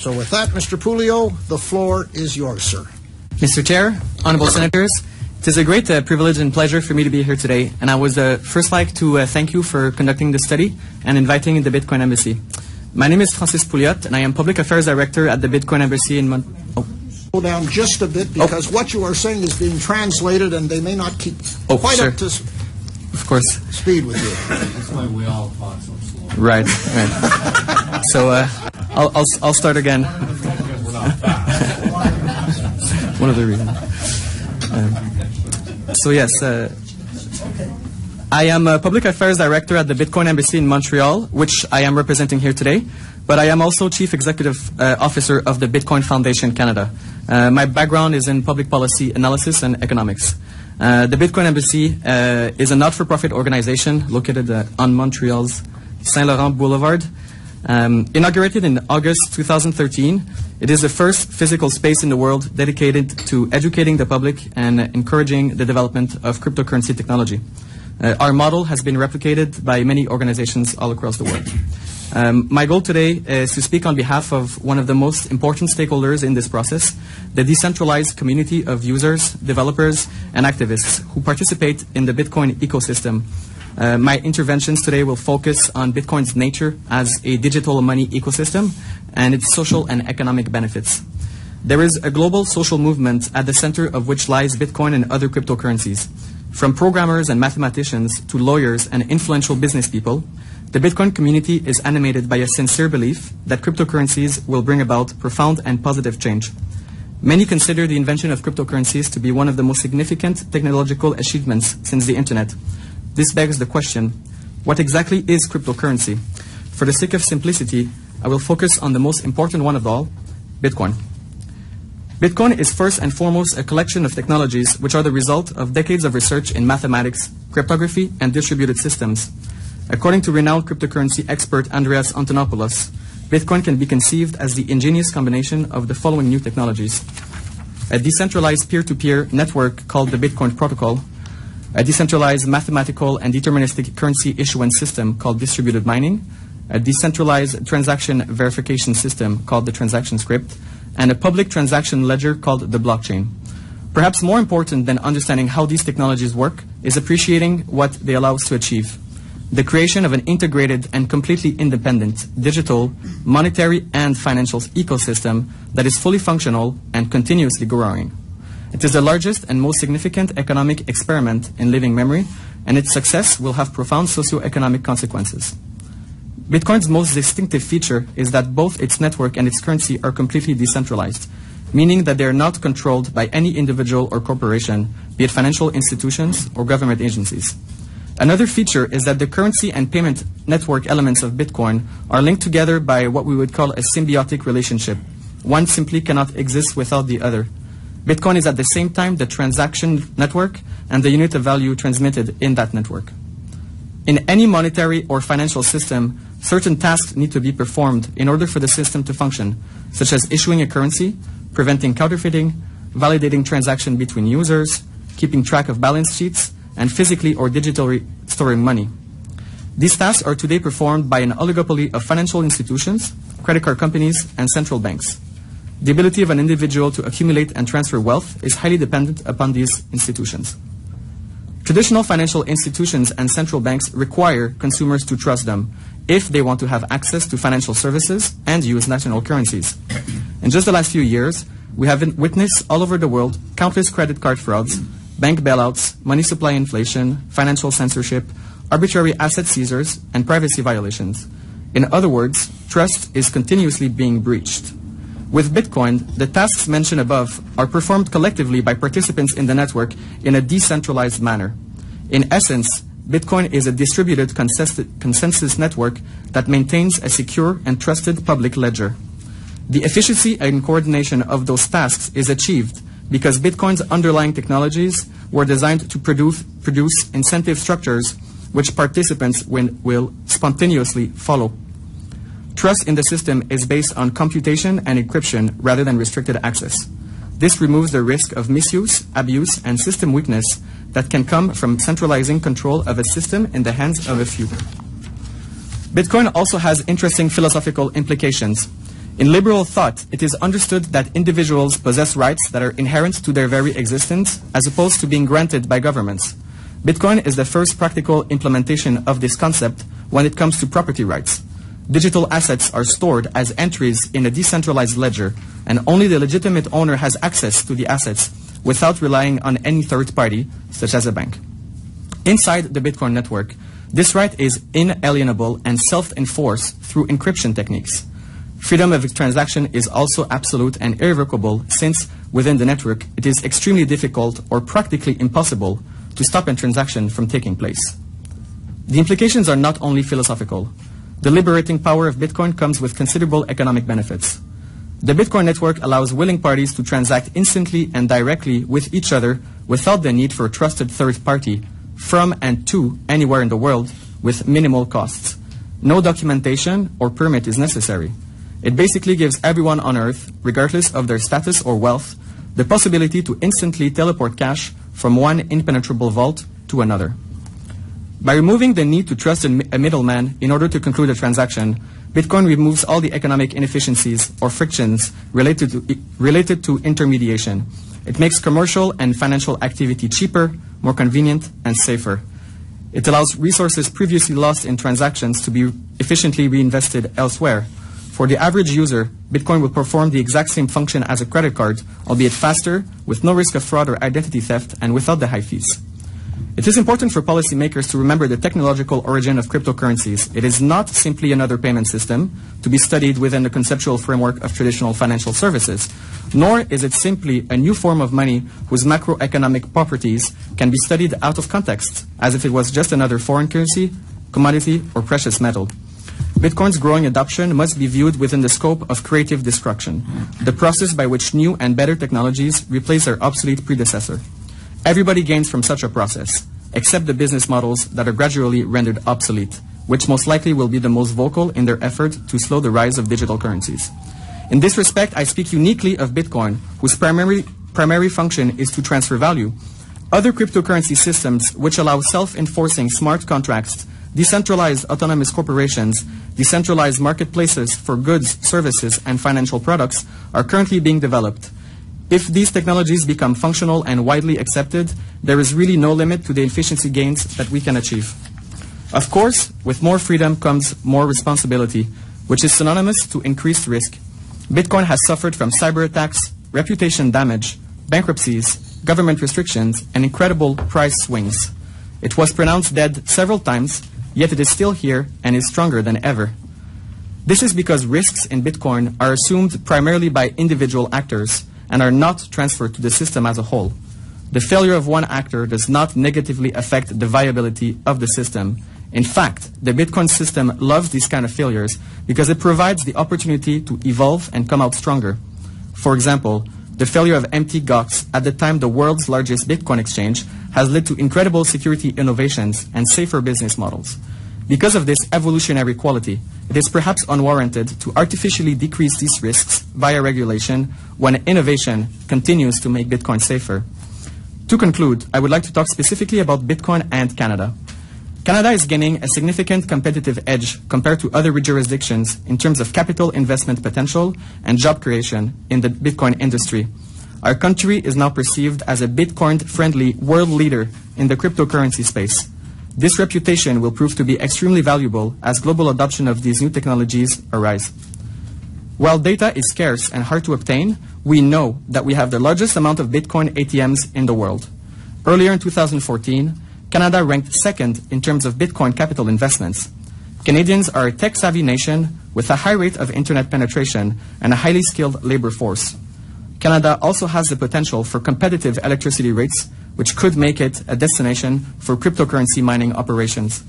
So with that, Mr. Pouliot, the floor is yours, sir. Mr. Chair, Honorable Senators, it is a great privilege and pleasure for me to be here today, and I would first like to thank you for conducting this study and inviting the Bitcoin Embassy. My name is Francis Pouliot, and I am Public Affairs Director at the Bitcoin Embassy in Slow down just a bit, because what you are saying is being translated, and they may not keep quite up to speed with you. That's why we all talk so slow. Right. So I'll start again. Because we're not fast. One of the reasons. So yes, I am a Public Affairs Director at the Bitcoin Embassy in Montreal, which I am representing here today, but I am also Chief Executive Officer of the Bitcoin Foundation Canada. My background is in public policy analysis and economics. The Bitcoin Embassy is a not-for-profit organization located on Montreal's Saint-Laurent Boulevard. Inaugurated in August 2013, it is the first physical space in the world dedicated to educating the public and encouraging the development of cryptocurrency technology. Our model has been replicated by many organizations all across the world. My goal today is to speak on behalf of one of the most important stakeholders in this process, the decentralized community of users, developers, and activists who participate in the Bitcoin ecosystem. My interventions today will focus on Bitcoin's nature as a digital money ecosystem and its social and economic benefits. There is a global social movement at the center of which lies Bitcoin and other cryptocurrencies. From programmers and mathematicians to lawyers and influential business people, the Bitcoin community is animated by a sincere belief that cryptocurrencies will bring about profound and positive change. Many consider the invention of cryptocurrencies to be one of the most significant technological achievements since the internet. This begs the question, what exactly is cryptocurrency? For the sake of simplicity, I will focus on the most important one of all, Bitcoin. Bitcoin is first and foremost a collection of technologies which are the result of decades of research in mathematics, cryptography, and distributed systems. According to renowned cryptocurrency expert Andreas Antonopoulos, Bitcoin can be conceived as the ingenious combination of the following new technologies: a decentralized peer-to-peer network called the Bitcoin Protocol, a decentralized mathematical and deterministic currency issuance system called distributed mining, a decentralized transaction verification system called the transaction script, and a public transaction ledger called the blockchain. Perhaps more important than understanding how these technologies work is appreciating what they allow us to achieve: the creation of an integrated and completely independent digital, monetary, and financial ecosystem that is fully functional and continuously growing. It is the largest and most significant economic experiment in living memory, and its success will have profound socio-economic consequences. Bitcoin's most distinctive feature is that both its network and its currency are completely decentralized, meaning that they are not controlled by any individual or corporation, be it financial institutions or government agencies. Another feature is that the currency and payment network elements of Bitcoin are linked together by what we would call a symbiotic relationship. One simply cannot exist without the other. Bitcoin is at the same time the transaction network and the unit of value transmitted in that network. In any monetary or financial system, certain tasks need to be performed in order for the system to function, such as issuing a currency, preventing counterfeiting, validating transactions between users, keeping track of balance sheets, and physically or digitally storing money. These tasks are today performed by an oligopoly of financial institutions, credit card companies, and central banks. The ability of an individual to accumulate and transfer wealth is highly dependent upon these institutions. Traditional financial institutions and central banks require consumers to trust them if they want to have access to financial services and use national currencies. In just the last few years, we have witnessed all over the world countless credit card frauds, bank bailouts, money supply inflation, financial censorship, arbitrary asset seizures, and privacy violations. In other words, trust is continuously being breached. With Bitcoin, the tasks mentioned above are performed collectively by participants in the network in a decentralized manner. In essence, Bitcoin is a distributed consensus network that maintains a secure and trusted public ledger. The efficiency and coordination of those tasks is achieved because Bitcoin's underlying technologies were designed to produce incentive structures which participants will spontaneously follow. Trust in the system is based on computation and encryption rather than restricted access. This removes the risk of misuse, abuse, and system weakness that can come from centralizing control of a system in the hands of a few. Bitcoin also has interesting philosophical implications. In liberal thought, it is understood that individuals possess rights that are inherent to their very existence, as opposed to being granted by governments. Bitcoin is the first practical implementation of this concept when it comes to property rights. Digital assets are stored as entries in a decentralized ledger, and only the legitimate owner has access to the assets without relying on any third party, such as a bank. Inside the Bitcoin network, this right is inalienable and self-enforced through encryption techniques. Freedom of transaction is also absolute and irrevocable, since within the network it is extremely difficult or practically impossible to stop a transaction from taking place. The implications are not only philosophical. The liberating power of Bitcoin comes with considerable economic benefits. The Bitcoin network allows willing parties to transact instantly and directly with each other without the need for a trusted third party from and to anywhere in the world with minimal costs. No documentation or permit is necessary. It basically gives everyone on Earth, regardless of their status or wealth, the possibility to instantly teleport cash from one impenetrable vault to another. By removing the need to trust a middleman in order to conclude a transaction, Bitcoin removes all the economic inefficiencies or frictions related to intermediation. It makes commercial and financial activity cheaper, more convenient, and safer. It allows resources previously lost in transactions to be efficiently reinvested elsewhere. For the average user, Bitcoin will perform the exact same function as a credit card, albeit faster, with no risk of fraud or identity theft, and without the high fees. It is important for policymakers to remember the technological origin of cryptocurrencies. It is not simply another payment system to be studied within the conceptual framework of traditional financial services, nor is it simply a new form of money whose macroeconomic properties can be studied out of context, as if it was just another foreign currency, commodity, or precious metal. Bitcoin's growing adoption must be viewed within the scope of creative destruction, the process by which new and better technologies replace their obsolete predecessor. Everybody gains from such a process, except the business models that are gradually rendered obsolete, which most likely will be the most vocal in their effort to slow the rise of digital currencies. In this respect, I speak uniquely of Bitcoin, whose primary function is to transfer value. Other cryptocurrency systems, which allow self-enforcing smart contracts, decentralized autonomous corporations, decentralized marketplaces for goods, services, and financial products, are currently being developed. If these technologies become functional and widely accepted, there is really no limit to the efficiency gains that we can achieve. Of course, with more freedom comes more responsibility, which is synonymous to increased risk. Bitcoin has suffered from cyber attacks, reputation damage, bankruptcies, government restrictions, and incredible price swings. It was pronounced dead several times, yet it is still here and is stronger than ever. This is because risks in Bitcoin are assumed primarily by individual actors and are not transferred to the system as a whole. The failure of one actor does not negatively affect the viability of the system. In fact, the Bitcoin system loves these kind of failures because it provides the opportunity to evolve and come out stronger. For example, the failure of Mt. Gox, at the time the world's largest Bitcoin exchange, has led to incredible security innovations and safer business models. Because of this evolutionary quality, it is perhaps unwarranted to artificially decrease these risks via regulation when innovation continues to make Bitcoin safer. To conclude, I would like to talk specifically about Bitcoin and Canada. Canada is gaining a significant competitive edge compared to other jurisdictions in terms of capital investment potential and job creation in the Bitcoin industry. Our country is now perceived as a Bitcoin-friendly world leader in the cryptocurrency space. This reputation will prove to be extremely valuable as global adoption of these new technologies arise. While data is scarce and hard to obtain, we know that we have the largest amount of Bitcoin ATMs in the world. Earlier in 2014, Canada ranked second in terms of Bitcoin capital investments. Canadians are a tech-savvy nation with a high rate of internet penetration and a highly skilled labor force. Canada also has the potential for competitive electricity rates, which could make it a destination for cryptocurrency mining operations.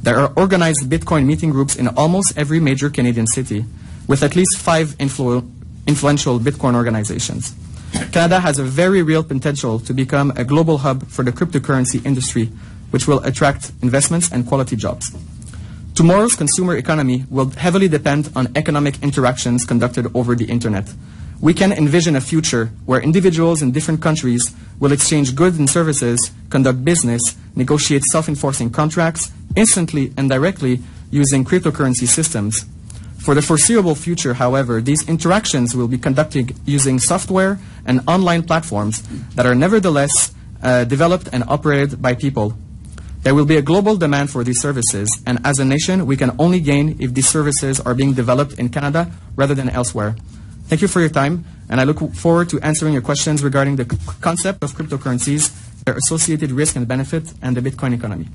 There are organized Bitcoin meeting groups in almost every major Canadian city, with at least 5 influential Bitcoin organizations. Canada has a very real potential to become a global hub for the cryptocurrency industry, which will attract investments and quality jobs. Tomorrow's consumer economy will heavily depend on economic interactions conducted over the internet. We can envision a future where individuals in different countries will exchange goods and services, conduct business, negotiate self-enforcing contracts instantly and directly using cryptocurrency systems. For the foreseeable future, however, these interactions will be conducted using software and online platforms that are nevertheless developed and operated by people. There will be a global demand for these services, and as a nation, we can only gain if these services are being developed in Canada rather than elsewhere. Thank you for your time, and I look forward to answering your questions regarding the concept of cryptocurrencies, their associated risk and benefit, and the Bitcoin economy.